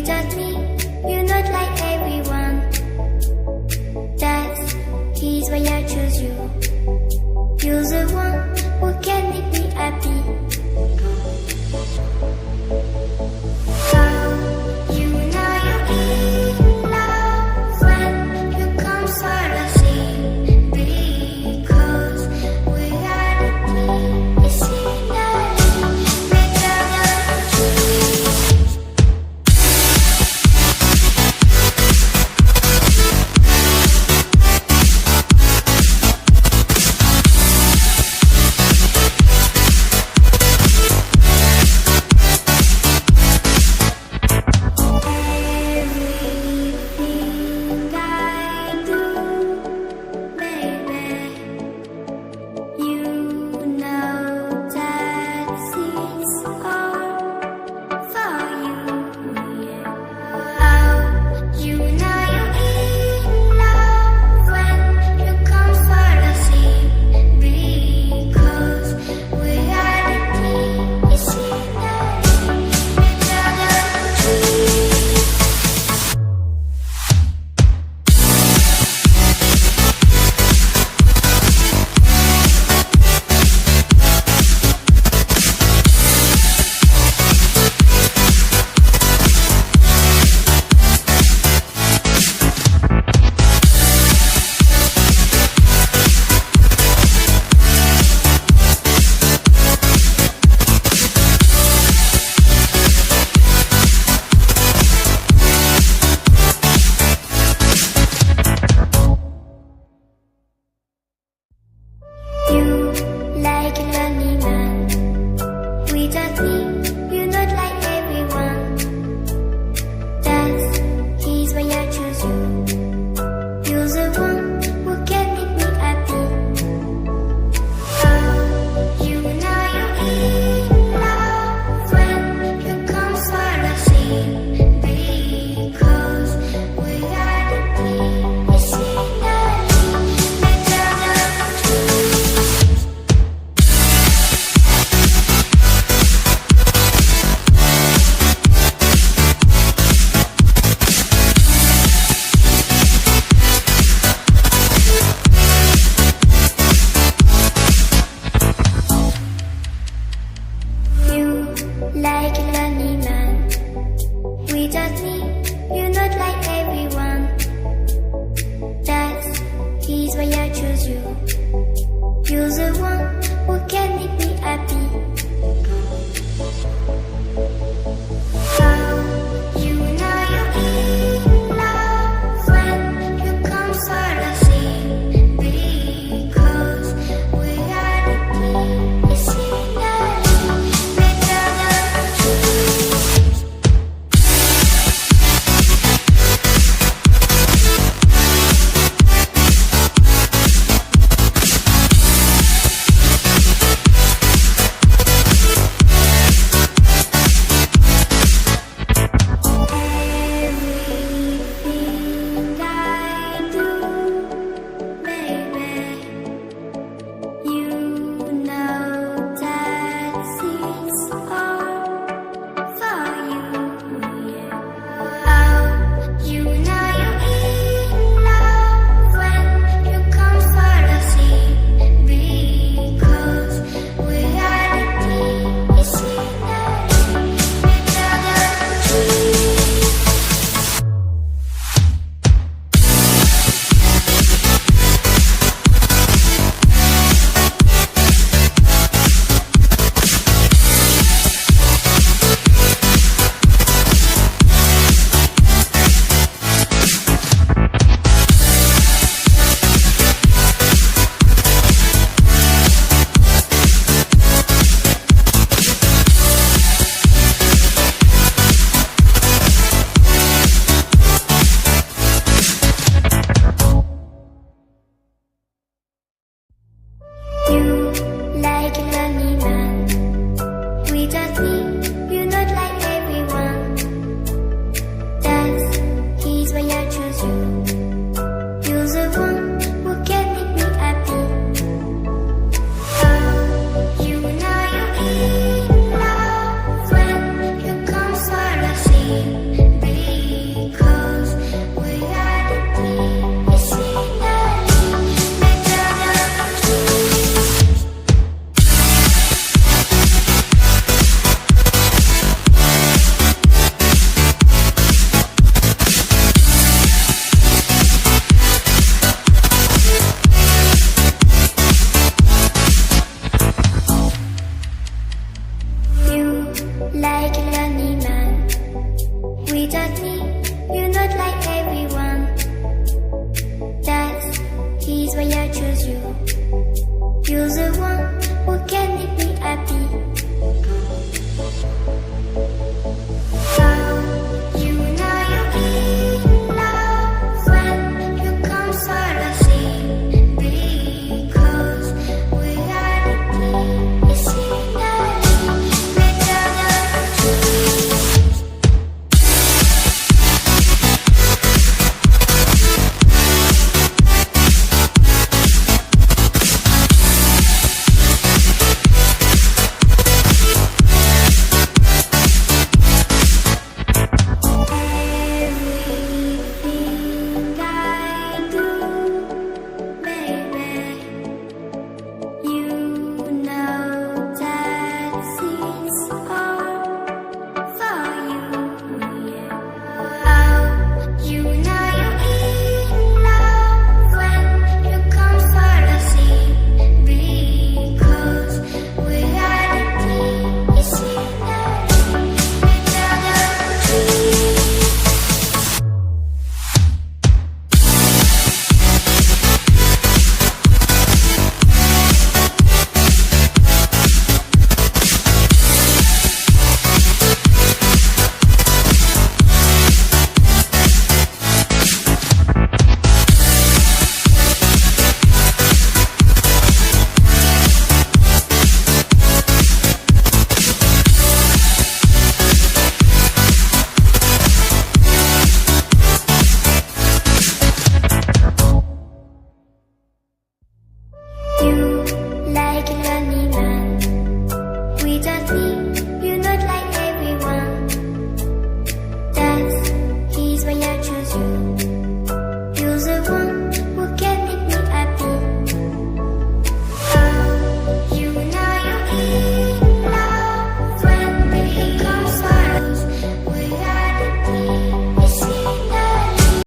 Without me, you're not like everyone. That is why I choose you. You're the one who can make me happy. How you know you're in love when you come for the same. Because reality is scenery better than dreams. Everything I do, baby, you know that it's all for you. Yeah. How you know you're in love when you come for the same. Because reality is scenery better than dreams. You like a lonely man. Without me, you're not like everyone. That is why I choose you. You're the one who can make me happy. How you know you're in love when you come for the same. Because reality is scenery better than dreams. You like a lonely man. Without me, you're not like everyone. That is why I choose you. You're the one who can make me happy. How you know you're in love when you come for the same. Because reality is scenery better than dreams. without me